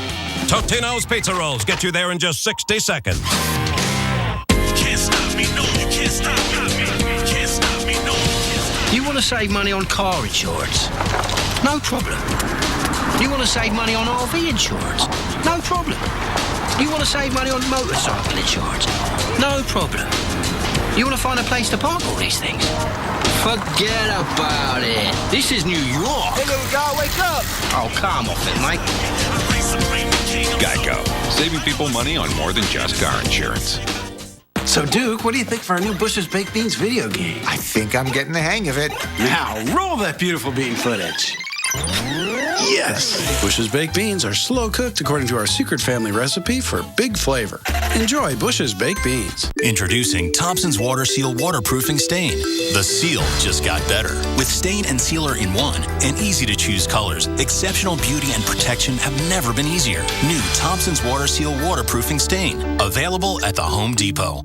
Totino's Pizza Rolls get you there in just 60 seconds. Can't stop me, no, you can't stop me. Can't stop me, no, you can't stop me. You want to save money on car insurance? No problem. You want to save money on RV insurance? No problem. You want to save money on motorcycle insurance? No problem. You want to find a place to park all these things? Forget about it. This is New York. Hey, little guy, wake up. Oh, calm off it, Mike. Geico. Saving people money on more than just car insurance. So, Duke, what do you think for our new Bush's Baked Beans video game? I think I'm getting the hang of it. Now, roll that beautiful bean footage. Yes. Bush's Baked Beans are slow cooked according to our secret family recipe for big flavor. Enjoy Bush's Baked Beans. Introducing Thompson's Water Seal Waterproofing Stain. The seal just got better. With stain and sealer in one and easy to choose colors, exceptional beauty and protection have never been easier. New Thompson's Water Seal Waterproofing Stain. Available at the Home Depot.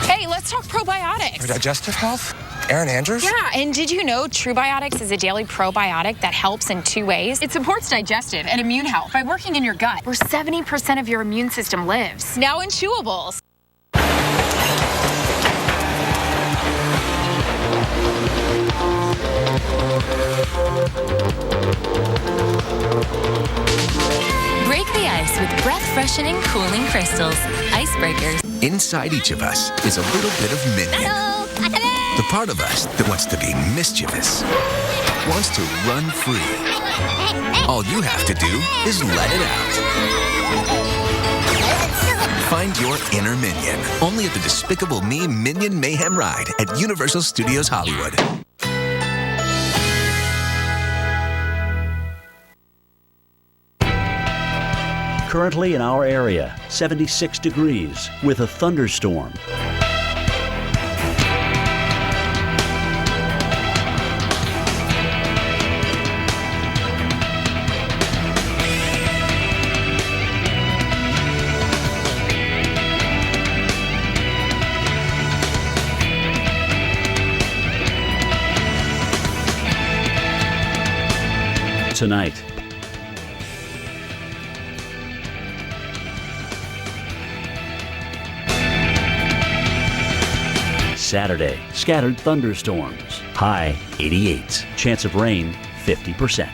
Hey, let's talk probiotics. For digestive health? Erin Andrews? Yeah, and did you know TrueBiotics is a daily probiotic that helps in 2 ways? It supports digestive and immune health by working in your gut, where 70% of your immune system lives. Now in chewables. Break the ice with breath-freshening, cooling crystals. Icebreakers. Inside each of us is a little bit of Minion. The part of us that wants to be mischievous, wants to run free. All you have to do is let it out. Find your inner Minion, only at the Despicable Me Minion Mayhem Ride at Universal Studios Hollywood. Currently in our area, 76 degrees with a thunderstorm. Tonight, Saturday, scattered thunderstorms. High 88. Chance of rain 50%.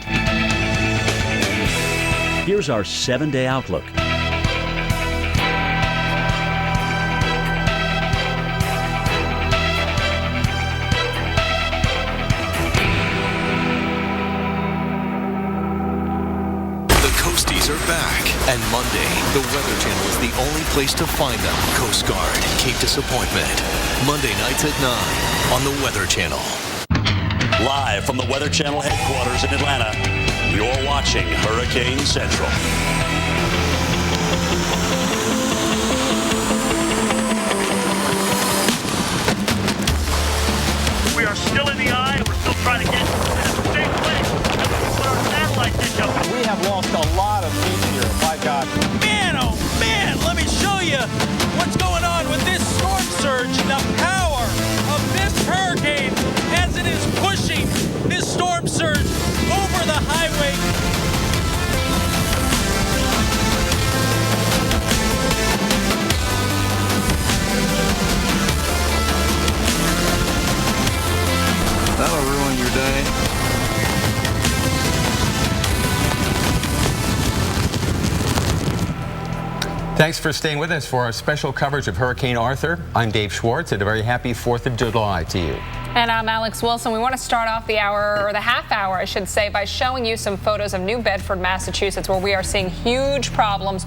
Here's our 7-day outlook. Are back. And Monday, the Weather Channel is the only place to find them. Coast Guard, Cape Disappointment. Monday nights at 9 on the Weather Channel. Live from the Weather Channel headquarters in Atlanta, you're watching Hurricane Central. We are still in the eye. We're still trying to get to the same place. Put our satellite dish up. We have lost a lot of feet here. My God. Man, oh man, let me show you what's going on with this storm surge. The power of this hurricane as it is pushing this storm surge over the highway. That'll ruin your day. Thanks for staying with us for our special coverage of Hurricane Arthur. I'm Dave Schwartz, and a very happy 4th of July to you. And I'm Alex Wilson. We want to start off the hour, or the half hour, I should say, by showing you some photos of New Bedford, Massachusetts, where we are seeing huge problems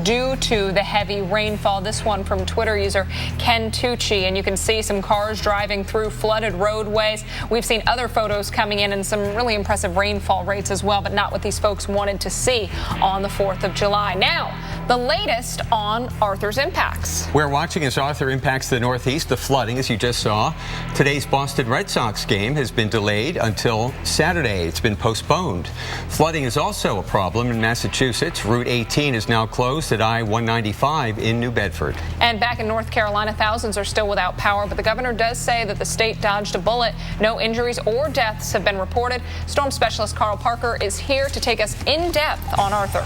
due to the heavy rainfall. This one from Twitter user Ken Tucci, and you can see some cars driving through flooded roadways. We've seen other photos coming in and some really impressive rainfall rates as well, but not what these folks wanted to see on the 4th of July. Now, the latest on Arthur's impacts. We're watching as Arthur impacts the Northeast. The flooding, as you just saw. Today's Boston Red Sox game has been delayed until Saturday. It's been postponed. Flooding is also a problem in Massachusetts. Route 18 is now closed at I-195 in New Bedford. And back in North Carolina, thousands are still without power, but the governor does say that the state dodged a bullet. No injuries or deaths have been reported. Storm specialist Carl Parker is here to take us in depth on Arthur.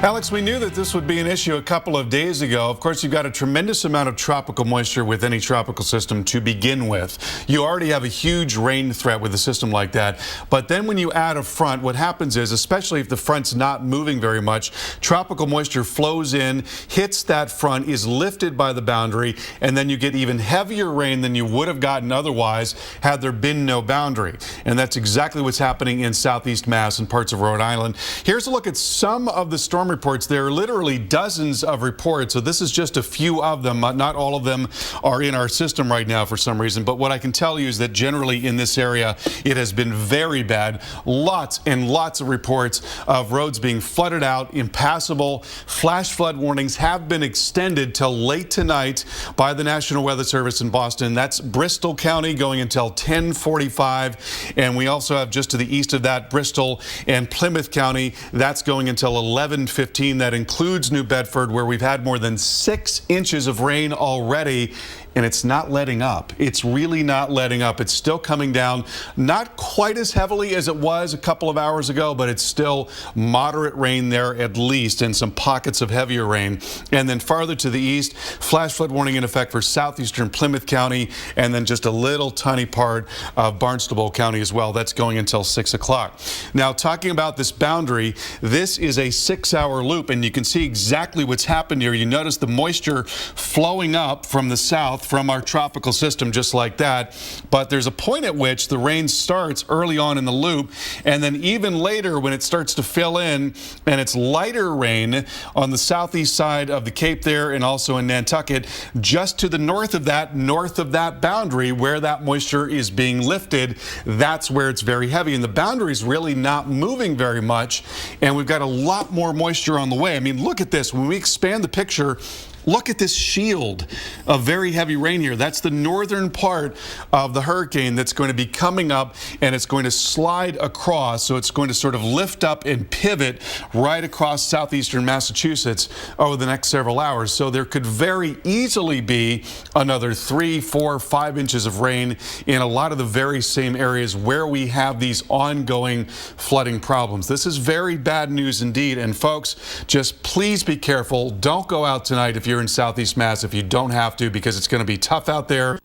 Alex, we knew that this would be an issue a couple of days ago. Of course, you've got a tremendous amount of tropical moisture with any tropical system to begin with. You already have a huge rain threat with a system like that. But then when you add a front, what happens is, especially if the front's not moving very much, tropical moisture flows in, hits that front, is lifted by the boundary, and then you get even heavier rain than you would have gotten otherwise had there been no boundary. And that's exactly what's happening in southeast Mass and parts of Rhode Island. Here's a look at some of the storm reports. There are literally dozens of reports, so this is just a few of them. Not all of them are in our system right now for some reason, but what I can tell you is that generally in this area it has been very bad. Lots and lots of reports of roads being flooded out, impassable. Flash flood warnings have been extended till late tonight by the National Weather Service in Boston. That's Bristol County going until 10:45, and we also have just to the east of that Bristol and Plymouth County. That's going until 11:15. That includes New Bedford, where we've had more than 6 inches of rain already. And it's not letting up. It's really not letting up. It's still coming down, not quite as heavily as it was a couple of hours ago, but it's still moderate rain there at least, and some pockets of heavier rain. And then farther to the east, flash flood warning in effect for southeastern Plymouth County, and then just a little tiny part of Barnstable County as well. That's going until 6 o'clock. Now, talking about this boundary, this is a 6-hour loop, and you can see exactly what's happened here. You notice the moisture flowing up from the south, from our tropical system just like that. But there's a point at which the rain starts early on in the loop, and then even later when it starts to fill in, and it's lighter rain on the southeast side of the Cape there and also in Nantucket, just to the north of that boundary where that moisture is being lifted, that's where it's very heavy. And the boundary is really not moving very much, and we've got a lot more moisture on the way. I mean, look at this. When we expand the picture, look at this shield of very heavy rain here. That's the northern part of the hurricane that's going to be coming up, and it's going to slide across. So it's going to sort of lift up and pivot right across southeastern Massachusetts over the next several hours. So there could very easily be another 3, 4, 5 inches of rain in a lot of the very same areas where we have these ongoing flooding problems. This is very bad news indeed. And folks, just please be careful. Don't go out tonight if you're in Southeast Mass if you don't have to, because it's going to be tough out there.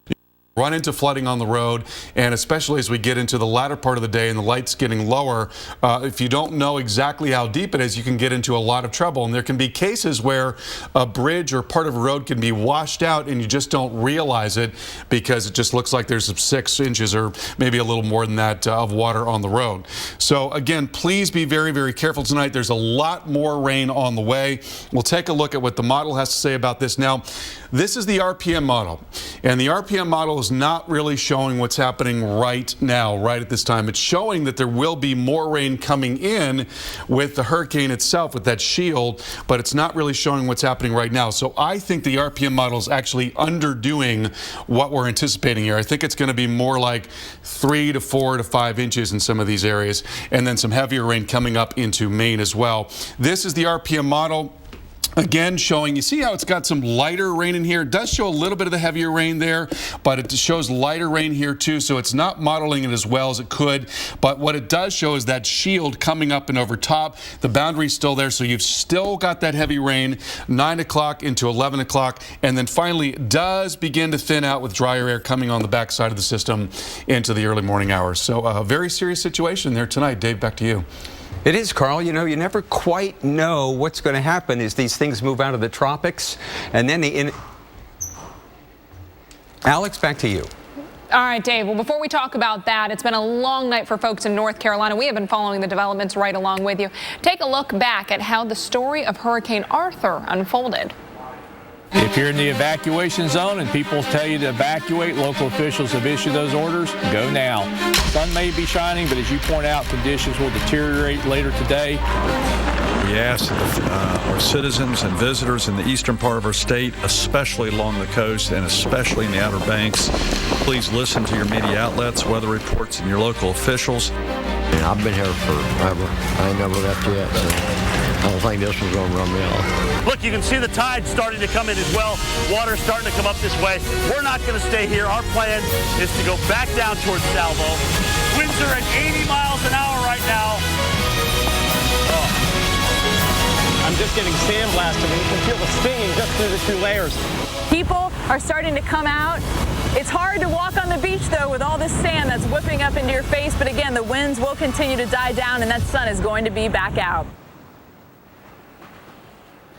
Run into flooding on the road, and especially as we get into the latter part of the day and the lights getting lower, if you don't know exactly how deep it is, you can get into a lot of trouble. And there can be cases where a bridge or part of a road can be washed out and you just don't realize it because it just looks like there's 6 inches or maybe a little more than that of water on the road. So again, please be very, very careful tonight. There's a lot more rain on the way. We'll take a look at what the model has to say about this. Now, this is the RPM model, and the RPM model is not really showing what's happening right now, right at this time. It's showing that there will be more rain coming in with the hurricane itself, with that shield, but it's not really showing what's happening right now. So I think the RPM model is actually underdoing what we're anticipating here. I think it's going to be more like 3 to 4 to 5 inches in some of these areas, and then some heavier rain coming up into Maine as well. This is the RPM model. Again, showing, you see how it's got some lighter rain in here? It does show a little bit of the heavier rain there, but it shows lighter rain here too, so it's not modeling it as well as it could. But what it does show is that shield coming up and over top. The boundary's still there, so you've still got that heavy rain 9 o'clock into 11 o'clock, and then finally it does begin to thin out with drier air coming on the backside of the system into the early morning hours. So a very serious situation there tonight. Dave, back to you. It is, Carl. You know, you never quite know what's going to happen as these things move out of the tropics. And then Alex, back to you. All right, Dave. Well, before we talk about that, it's been a long night for folks in North Carolina. We have been following the developments right along with you. Take a look back at how the story of Hurricane Arthur unfolded. If you're in the evacuation zone and people tell you to evacuate, local officials have issued those orders. Go now. Sun may be shining, but as you point out, conditions will deteriorate later today. We ask our citizens and visitors in the eastern part of our state, especially along the coast and especially in the Outer Banks, please listen to your media outlets, weather reports, and your local officials. I've been here forever. I ain't never left yet, so I don't think this one's going to run me off. Look, you can see the tide starting to come in as well. Water starting to come up this way. We're not going to stay here. Our plan is to go back down towards Salvo. Winds are at 80 miles an hour right now. I'm just getting sandblasted, and you can feel the stinging just through the 2 layers. People are starting to come out. It's hard to walk on the beach, though, with all this sand that's whipping up into your face. But again, the winds will continue to die down, and that sun is going to be back out.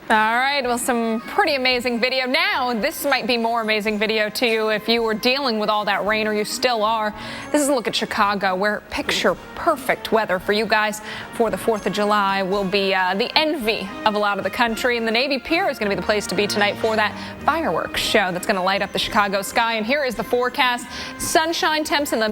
All right, well, some pretty amazing video. Now, this might be more amazing video to you if you were dealing with all that rain, or you still are. This is a look at Chicago, where picture-perfect weather for you guys for the 4th of July will be the envy of a lot of the country. And the Navy Pier is going to be the place to be tonight for that fireworks show that's going to light up the Chicago sky. And here is the forecast. Sunshine temps in the